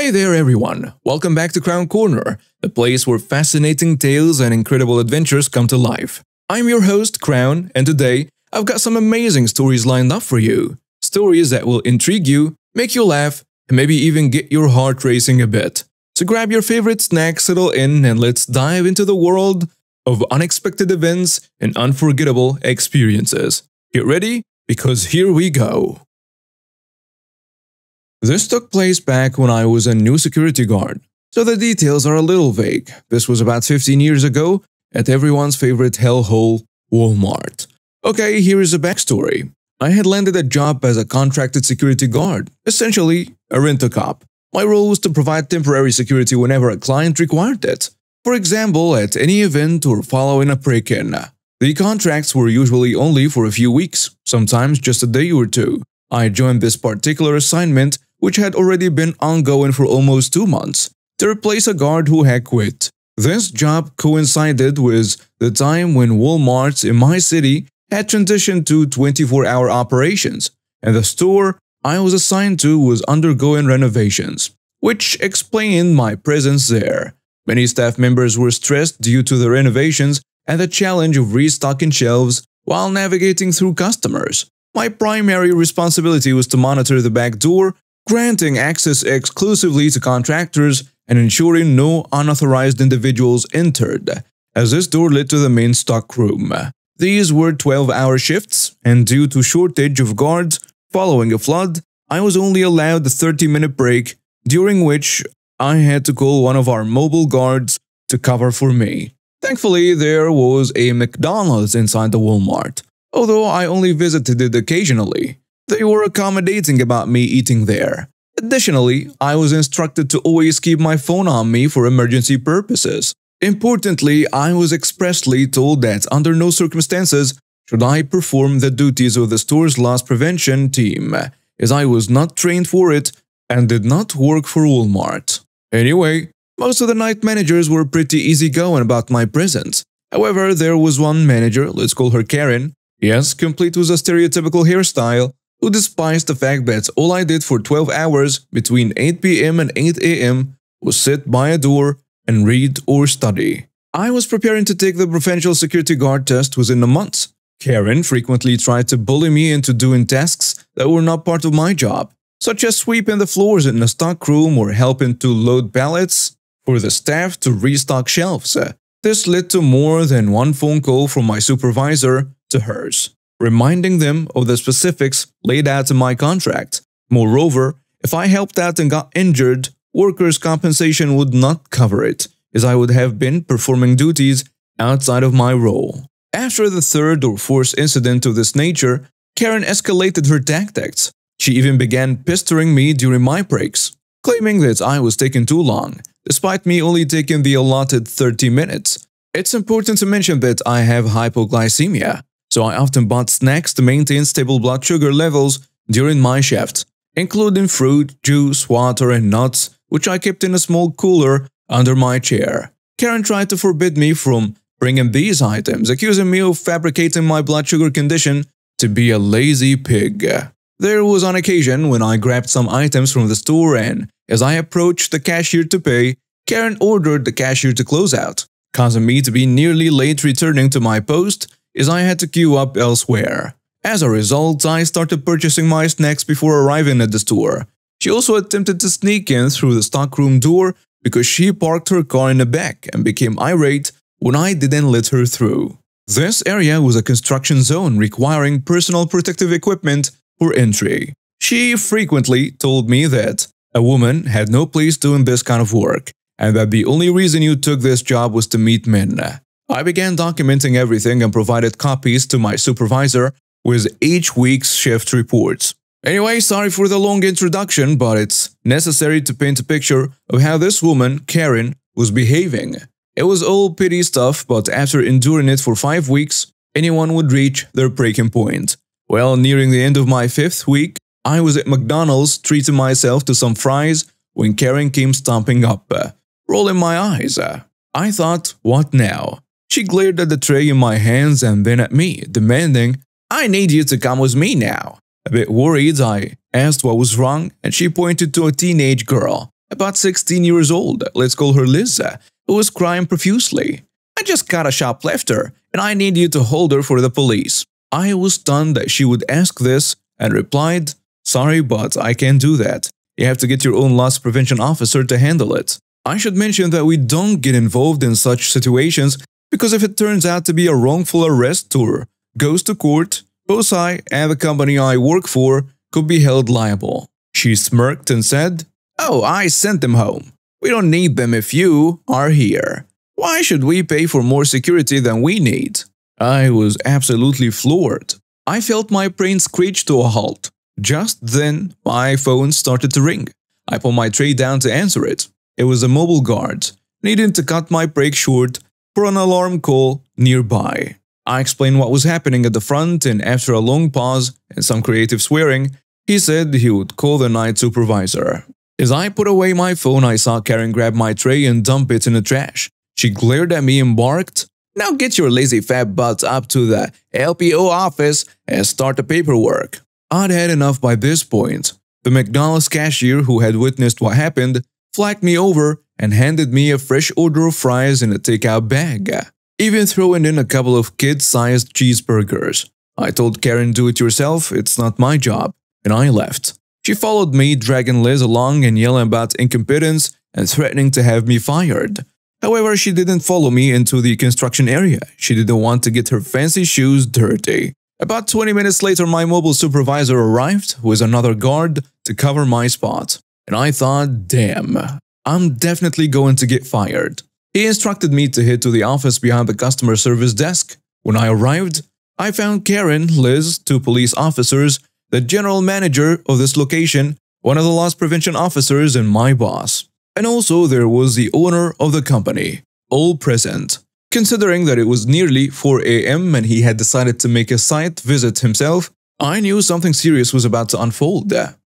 Hey there everyone, welcome back to K-Korner, the place where fascinating tales and incredible adventures come to life. I'm your host, Crown, and today I've got some amazing stories lined up for you. Stories that will intrigue you, make you laugh, and maybe even get your heart racing a bit. So grab your favorite snack, settle in, and let's dive into the world of unexpected events and unforgettable experiences. Get ready, because here we go. This took place back when I was a new security guard, so the details are a little vague. This was about 15 years ago at everyone's favorite hellhole, Walmart. Okay, here is a backstory. I had landed a job as a contracted security guard, essentially a rent-a-cop. My role was to provide temporary security whenever a client required it. For example, at any event or following a break-in. The contracts were usually only for a few weeks, sometimes just a day or two. I joined this particular assignment, which had already been ongoing for almost 2 months, to replace a guard who had quit. This job coincided with the time when Walmarts in my city had transitioned to 24-hour operations, and the store I was assigned to was undergoing renovations, which explained my presence there. Many staff members were stressed due to the renovations and the challenge of restocking shelves while navigating through customers. My primary responsibility was to monitor the back door, granting access exclusively to contractors and ensuring no unauthorized individuals entered, as this door led to the main stock room. These were 12-hour shifts, and due to shortage of guards following a flood, I was only allowed a 30-minute break, during which I had to call one of our mobile guards to cover for me. Thankfully, there was a McDonald's inside the Walmart, although I only visited it occasionally. They were accommodating about me eating there. Additionally, I was instructed to always keep my phone on me for emergency purposes. Importantly, I was expressly told that under no circumstances should I perform the duties of the store's loss prevention team, as I was not trained for it and did not work for Walmart. Anyway, most of the night managers were pretty easygoing about my presence. However, there was one manager, let's call her Karen, yes, complete with a stereotypical hairstyle, who despised the fact that all I did for 12 hours between 8 p.m. and 8 a.m. was sit by a door and read or study. I was preparing to take the provincial security guard test within a month. Karen frequently tried to bully me into doing tasks that were not part of my job, such as sweeping the floors in the stock room or helping to load pallets for the staff to restock shelves. This led to more than one phone call from my supervisor to hers, reminding them of the specifics laid out in my contract. Moreover, if I helped out and got injured, workers' compensation would not cover it, as I would have been performing duties outside of my role. After the third or fourth incident of this nature, Karen escalated her tactics. She even began pestering me during my breaks, claiming that I was taking too long, despite me only taking the allotted 30 minutes. It's important to mention that I have hypoglycemia, so I often bought snacks to maintain stable blood sugar levels during my shift, including fruit, juice, water, and nuts, which I kept in a small cooler under my chair. Karen tried to forbid me from bringing these items, accusing me of fabricating my blood sugar condition to be a lazy pig. There was an occasion when I grabbed some items from the store and, as I approached the cashier to pay, Karen ordered the cashier to close out, causing me to be nearly late returning to my post as I had to queue up elsewhere. As a result, I started purchasing my snacks before arriving at the store. She also attempted to sneak in through the stockroom door because she parked her car in the back and became irate when I didn't let her through. This area was a construction zone requiring personal protective equipment for entry. She frequently told me that a woman had no place doing this kind of work, and that the only reason you took this job was to meet men. I began documenting everything and provided copies to my supervisor with each week's shift reports. Anyway, sorry for the long introduction, but it's necessary to paint a picture of how this woman, Karen, was behaving. It was all pity stuff, but after enduring it for 5 weeks, anyone would reach their breaking point. Well, nearing the end of my 5th week, I was at McDonald's treating myself to some fries when Karen came stomping up, rolling my eyes. I thought, what now? She glared at the tray in my hands and then at me, demanding, "I need you to come with me now." A bit worried, I asked what was wrong, and she pointed to a teenage girl, about 16 years old, let's call her Liz, who was crying profusely. I just caught a shoplifter, and I need you to hold her for the police. I was stunned that she would ask this and replied, sorry, but I can't do that. You have to get your own loss prevention officer to handle it. I should mention that we don't get involved in such situations because if it turns out to be a wrongful arrest or goes to court, both I and the company I work for could be held liable. She smirked and said, oh, I sent them home. We don't need them if you are here. Why should we pay for more security than we need? I was absolutely floored. I felt my brain screech to a halt. Just then, my phone started to ring. I put my tray down to answer it. It was a mobile guard, needing to cut my break short for an alarm call nearby. I explained what was happening at the front, and after a long pause and some creative swearing, he said he would call the night supervisor. As I put away my phone, I saw Karen grab my tray and dump it in the trash. She glared at me and barked, now get your lazy fat butt up to the LPO office and start the paperwork. I'd had enough by this point. The McDonald's cashier who had witnessed what happened flagged me over and handed me a fresh order of fries in a takeout bag, even throwing in a couple of kid-sized cheeseburgers. I told Karen, do it yourself, it's not my job, and I left. She followed me, dragging Liz along and yelling about incompetence and threatening to have me fired. However, she didn't follow me into the construction area. She didn't want to get her fancy shoes dirty. About 20 minutes later, my mobile supervisor arrived with another guard to cover my spot. And I thought, damn, I'm definitely going to get fired. He instructed me to head to the office behind the customer service desk. When I arrived, I found Karen, Liz, 2 police officers, the general manager of this location, one of the loss prevention officers, and my boss. And also there was the owner of the company, all present. Considering that it was nearly 4 a.m. and he had decided to make a site visit himself, I knew something serious was about to unfold.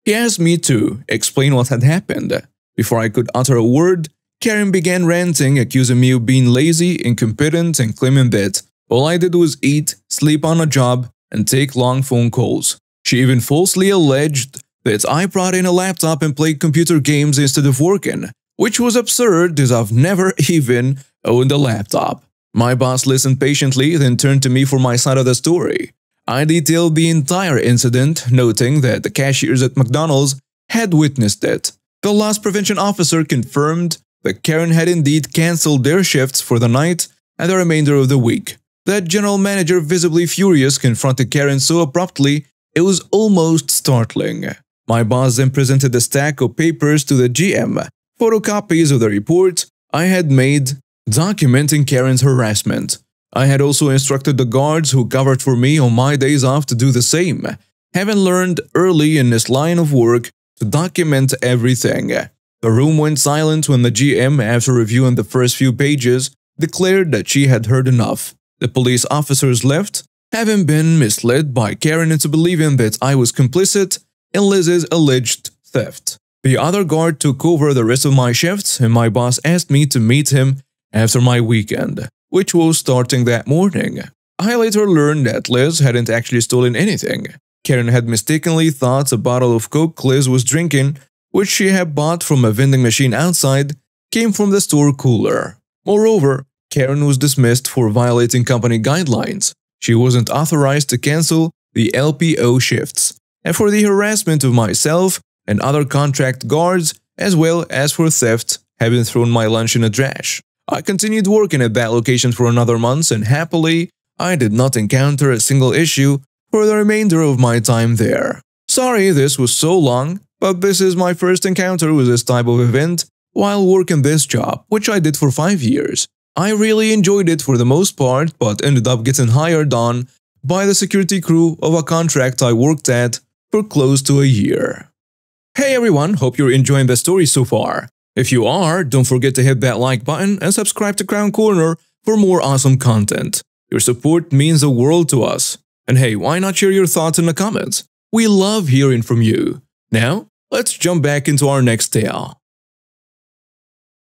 He asked me to explain what had happened. Before I could utter a word, Karen began ranting, accusing me of being lazy, incompetent, and claiming that all I did was eat, sleep on a job, and take long phone calls. She even falsely alleged that I brought in a laptop and played computer games instead of working, which was absurd as I've never even owned a laptop. My boss listened patiently, then turned to me for my side of the story. I detailed the entire incident, noting that the cashiers at McDonald's had witnessed it. The loss prevention officer confirmed that Karen had indeed cancelled their shifts for the night and the remainder of the week. That general manager, visibly furious, confronted Karen so abruptly it was almost startling. My boss then presented a stack of papers to the GM, photocopies of the report I had made documenting Karen's harassment. I had also instructed the guards who covered for me on my days off to do the same, having learned early in this line of work to document everything. The room went silent when the GM, after reviewing the first few pages, declared that she had heard enough. The police officers left, having been misled by Karen into believing that I was complicit in Liz's alleged theft. The other guard took over the rest of my shifts, and my boss asked me to meet him after my weekend, which was starting that morning. I later learned that Liz hadn't actually stolen anything. Karen had mistakenly thought a bottle of Coke Liz was drinking, which she had bought from a vending machine outside, came from the store cooler. Moreover, Karen was dismissed for violating company guidelines. She wasn't authorized to cancel the LPO shifts, and for the harassment of myself and other contract guards, as well as for theft, having thrown my lunch in the trash. I continued working at that location for another month, and happily, I did not encounter a single issue for the remainder of my time there. Sorry this was so long, but this is my first encounter with this type of event while working this job, which I did for 5 years. I really enjoyed it for the most part, but ended up getting hired on by the security crew of a contract I worked at for close to a year. Hey everyone, hope you're enjoying the story so far. If you are, don't forget to hit that like button and subscribe to K-Korner for more awesome content. Your support means the world to us. And hey, why not share your thoughts in the comments? We love hearing from you. Now, let's jump back into our next tale.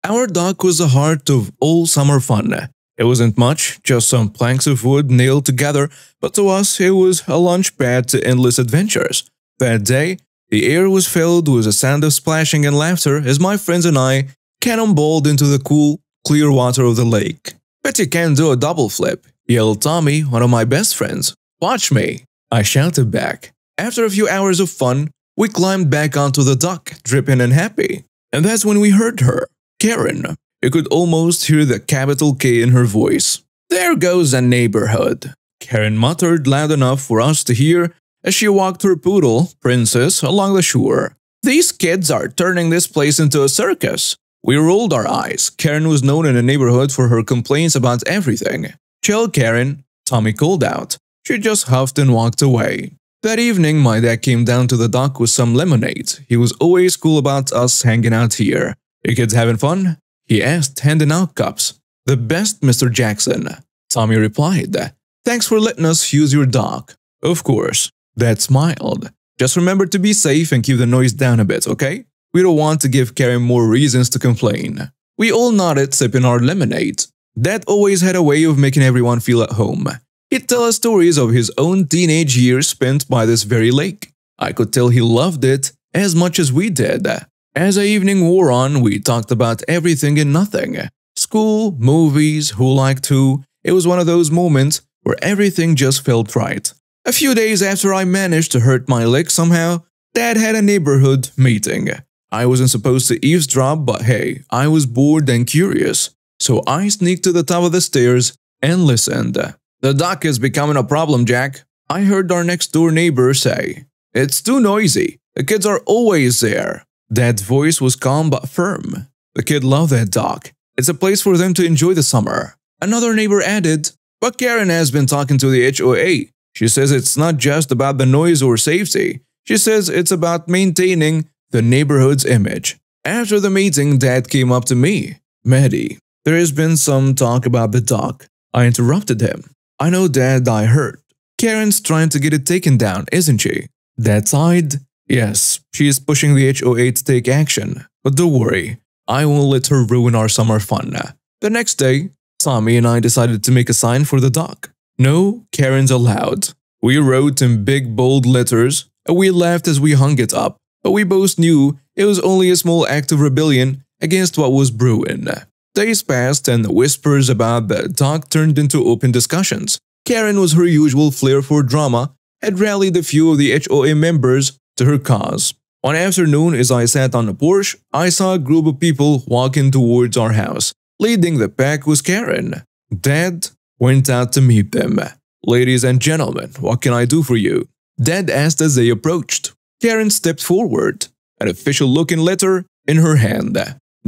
Our dock was the heart of all summer fun. It wasn't much, just some planks of wood nailed together, but to us it was a launch pad to endless adventures. That day, The air was filled with a sound of splashing and laughter as my friends and I cannonballed into the cool, clear water of the lake. "Bet you can't do a double flip," yelled Tommy, one of my best friends. "Watch me," I shouted back. After a few hours of fun, we climbed back onto the dock, dripping and happy. And that's when we heard her, Karen. You could almost hear the capital K in her voice. "There goes the neighborhood," Karen muttered loud enough for us to hear as she walked her poodle, Princess, along the shore. "These kids are turning this place into a circus." We rolled our eyes. Karen was known in the neighborhood for her complaints about everything. "Chill, Karen," Tommy called out. She just huffed and walked away. That evening, my dad came down to the dock with some lemonade. He was always cool about us hanging out here. "You kids having fun?" he asked, handing out cups. "The best, Mr. Jackson," Tommy replied. "Thanks for letting us use your dock." "Of course." Dad smiled. "Just remember to be safe and keep the noise down a bit, okay? We don't want to give Karen more reasons to complain." We all nodded, sipping our lemonade. Dad always had a way of making everyone feel at home. He'd tell us stories of his own teenage years spent by this very lake. I could tell he loved it as much as we did. As the evening wore on, we talked about everything and nothing. School, movies, who liked who. It was one of those moments where everything just felt right. A few days after I managed to hurt my leg somehow, Dad had a neighborhood meeting. I wasn't supposed to eavesdrop, but hey, I was bored and curious. So I sneaked to the top of the stairs and listened. "The dock is becoming a problem, Jack," I heard our next-door neighbor say. "It's too noisy. The kids are always there." Dad's voice was calm but firm. "The kids love that dock. It's a place for them to enjoy the summer." Another neighbor added, "But Karen has been talking to the HOA. She says it's not just about the noise or safety. She says it's about maintaining the neighborhood's image." After the meeting, Dad came up to me. "Maddie, there has been some talk about the dock." I interrupted him. "I know, Dad, I heard. Karen's trying to get it taken down, isn't she?" Dad sighed. "Yes, she is pushing the HOA to take action. But don't worry, I won't let her ruin our summer fun." The next day, Tommy and I decided to make a sign for the dock. "No Karen's allowed." We wrote in big bold letters, and we laughed as we hung it up. But we both knew it was only a small act of rebellion against what was brewing. Days passed and the whispers about the dock turned into open discussions. Karen, with her usual flair for drama, had rallied a few of the HOA members to her cause. One afternoon, as I sat on the porch, I saw a group of people walking towards our house. Leading the pack was Karen. Dad went out to meet them. "Ladies and gentlemen, what can I do for you?" Dad asked as they approached. Karen stepped forward, an official-looking letter in her hand.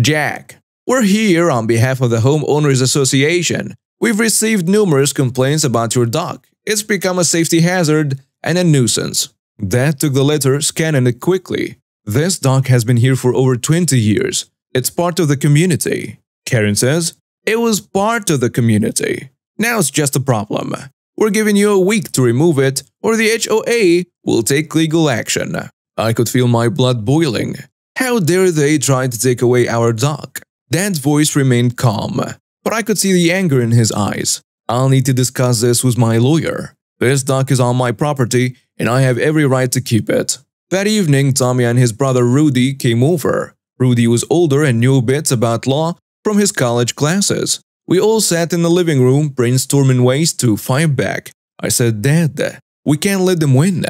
"Jack, we're here on behalf of the Homeowners Association. We've received numerous complaints about your dock. It's become a safety hazard and a nuisance." Dad took the letter, scanning it quickly. "This dock has been here for over 20 years. It's part of the community." Karen says, "It was part of the community. Now it's just a problem. We're giving you a week to remove it, or the HOA will take legal action." I could feel my blood boiling. How dare they try to take away our dock? Dad's voice remained calm, but I could see the anger in his eyes. "I'll need to discuss this with my lawyer. This dock is on my property, and I have every right to keep it." That evening, Tommy and his brother Rudy came over. Rudy was older and knew bits about law from his college classes. We all sat in the living room brainstorming ways to fight back. I said, "Dad, we can't let them win."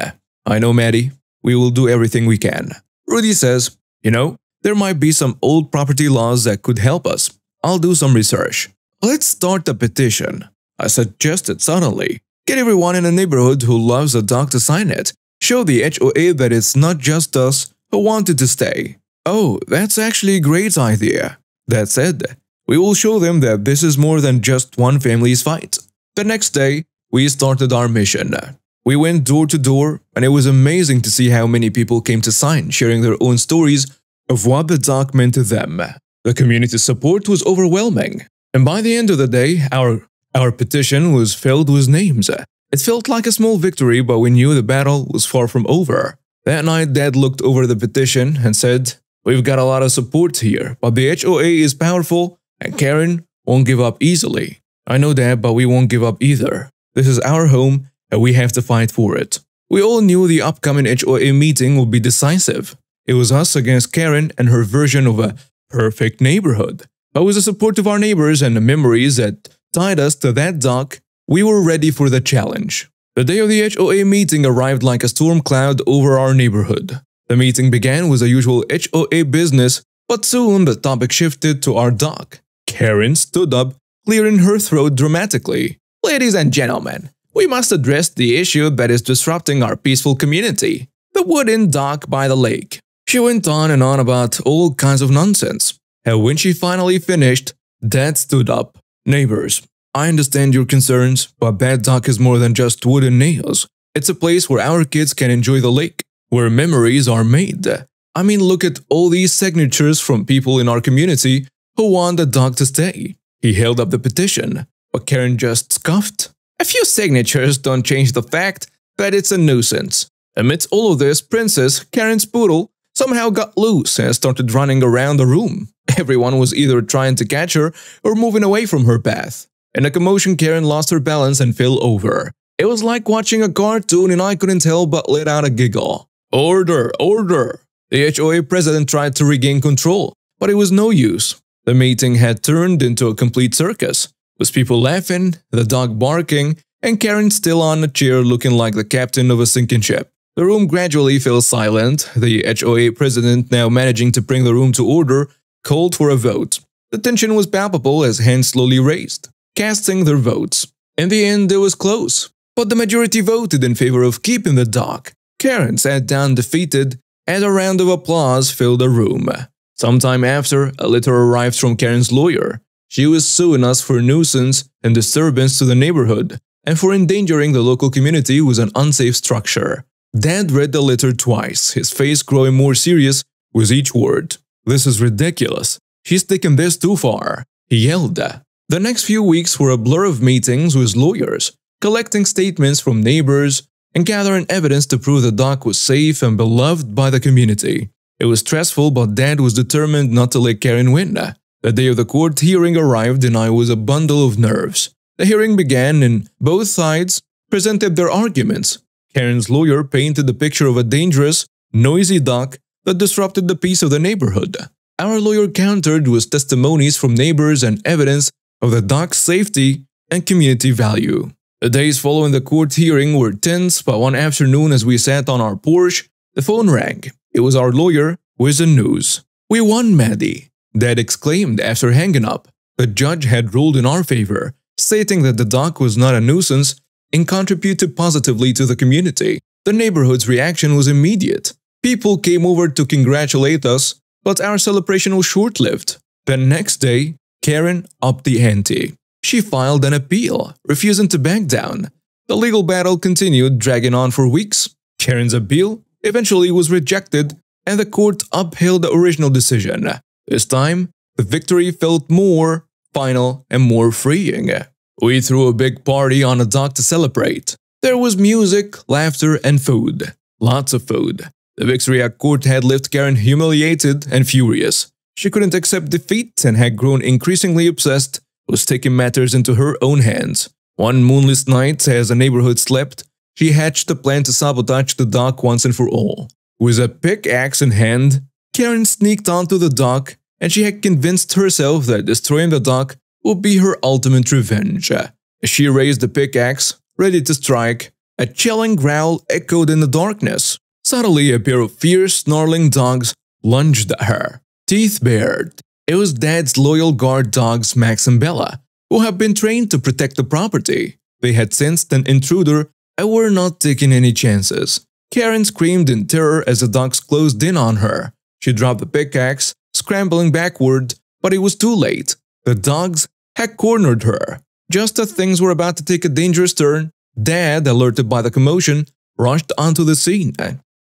"I know, Maddie. We will do everything we can." Rudy says, "You know, there might be some old property laws that could help us. I'll do some research." "Let's start a petition," I suggested suddenly. "Get everyone in the neighborhood who loves a dock to sign it. Show the HOA that it's not just us who wanted to stay." "Oh, that's actually a great idea," Dad said. "We will show them that this is more than just one family's fight." The next day, we started our mission. We went door to door, and it was amazing to see how many people came to sign, sharing their own stories of what the dock meant to them. The community support was overwhelming, and by the end of the day, our petition was filled with names. It felt like a small victory, but we knew the battle was far from over. That night, Dad looked over the petition and said, "We've got a lot of support here, but the HOA is powerful and Karen won't give up easily." "I know, Dad, but we won't give up either. This is our home and we have to fight for it." We all knew the upcoming HOA meeting would be decisive. It was us against Karen and her version of a perfect neighborhood. But with the support of our neighbors and the memories that tied us to that dock, we were ready for the challenge. The day of the HOA meeting arrived like a storm cloud over our neighborhood. The meeting began with the usual HOA business, but soon the topic shifted to our dock. Karen stood up, clearing her throat dramatically. "Ladies and gentlemen, we must address the issue that is disrupting our peaceful community, the wooden dock by the lake." She went on and on about all kinds of nonsense. And when she finally finished, Dad stood up. "Neighbors, I understand your concerns, but that dock is more than just wooden nails. It's a place where our kids can enjoy the lake, where memories are made. I mean, look at all these signatures from people in our community who want the dock to stay." He held up the petition, but Karen just scoffed. "A few signatures don't change the fact that it's a nuisance." Amidst all of this, Princess, Karen's poodle, somehow got loose and started running around the room. Everyone was either trying to catch her or moving away from her path. In the commotion, Karen lost her balance and fell over. It was like watching a cartoon and I couldn't help but let out a giggle. "Order, order!" The HOA president tried to regain control, but it was no use. The meeting had turned into a complete circus, with people laughing, the dog barking, and Karen still on a chair looking like the captain of a sinking ship. The room gradually fell silent. The HOA president, now managing to bring the room to order, called for a vote. The tension was palpable as hands slowly raised, casting their votes. In the end, it was close, but the majority voted in favor of keeping the dock. Karen sat down defeated, and a round of applause filled the room. Sometime after, a letter arrived from Karen's lawyer. She was suing us for nuisance and disturbance to the neighborhood, and for endangering the local community with an unsafe structure. Dad read the letter twice, his face growing more serious with each word. "This is ridiculous. She's taken this too far," he yelled. The next few weeks were a blur of meetings with lawyers, collecting statements from neighbors, and gathering evidence to prove the dock was safe and beloved by the community. It was stressful, but Dad was determined not to let Karen win. The day of the court hearing arrived and I was a bundle of nerves. The hearing began and both sides presented their arguments. Karen's lawyer painted the picture of a dangerous, noisy dock that disrupted the peace of the neighborhood. Our lawyer countered with testimonies from neighbors and evidence of the dock's safety and community value. The days following the court hearing were tense, but one afternoon as we sat on our porch, the phone rang. It was our lawyer with the news. "We won, Maddie," Dad exclaimed after hanging up. The judge had ruled in our favor, stating that the dock was not a nuisance and contributed positively to the community. The neighborhood's reaction was immediate. People came over to congratulate us, but our celebration was short-lived. The next day, Karen upped the ante. She filed an appeal, refusing to back down. The legal battle continued, dragging on for weeks. Karen's appeal eventually was rejected, and the court upheld the original decision. This time, the victory felt more final and more freeing. We threw a big party on the dock to celebrate. There was music, laughter, and food. Lots of food. The victory at court had left Karen humiliated and furious. She couldn't accept defeat and had grown increasingly obsessed with taking matters into her own hands. One moonless night, as the neighborhood slept, she hatched a plan to sabotage the dock once and for all. With a pickaxe in hand, Karen sneaked onto the dock, and she had convinced herself that destroying the dock would be her ultimate revenge. As she raised the pickaxe, ready to strike, a chilling growl echoed in the darkness. Suddenly, a pair of fierce, snarling dogs lunged at her, teeth bared. It was Dad's loyal guard dogs, Max and Bella, who had been trained to protect the property. They had sensed an intruder and were not taking any chances. Karen screamed in terror as the dogs closed in on her. She dropped the pickaxe, scrambling backward, but it was too late. The dogs had cornered her. Just as things were about to take a dangerous turn, Dad, alerted by the commotion, rushed onto the scene.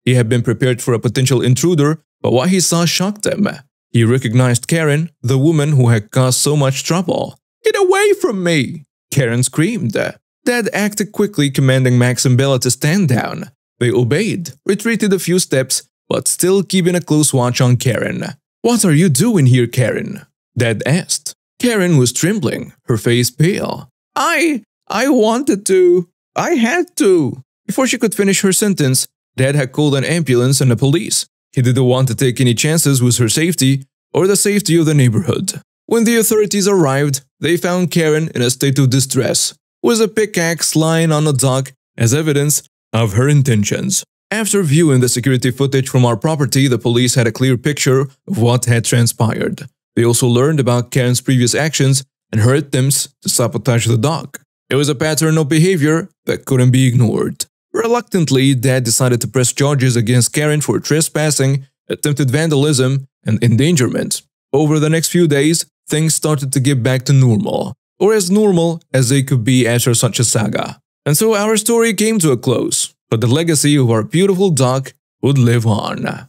He had been prepared for a potential intruder, but what he saw shocked him. He recognized Karen, the woman who had caused so much trouble. "Get away from me!" Karen screamed. Dad acted quickly, commanding Max and Bella to stand down. They obeyed, retreated a few steps, but still keeping a close watch on Karen. "What are you doing here, Karen?" Dad asked. Karen was trembling, her face pale. I wanted to. I had to," Before she could finish her sentence, Dad had called an ambulance and the police. He didn't want to take any chances with her safety or the safety of the neighborhood. When the authorities arrived, they found Karen in a state of distress, with a pickaxe lying on a dock as evidence of her intentions. After viewing the security footage from our property, the police had a clear picture of what had transpired. They also learned about Karen's previous actions and her attempts to sabotage the dock. It was a pattern of behavior that couldn't be ignored. Reluctantly, Dad decided to press charges against Karen for trespassing, attempted vandalism, and endangerment. Over the next few days, things started to get back to normal, or as normal as they could be after such a saga. And so our story came to a close, but the legacy of our beautiful dock would live on.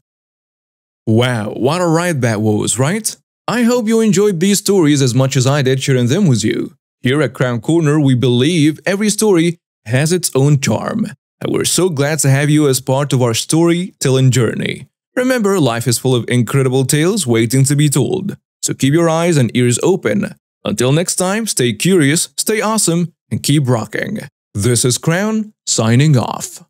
Wow, what a ride that was, right? I hope you enjoyed these stories as much as I did sharing them with you. Here at K-Korner, we believe every story has its own charm, and we're so glad to have you as part of our storytelling journey. Remember, life is full of incredible tales waiting to be told, so keep your eyes and ears open. Until next time, stay curious, stay awesome, and keep rocking. This is Crown, signing off.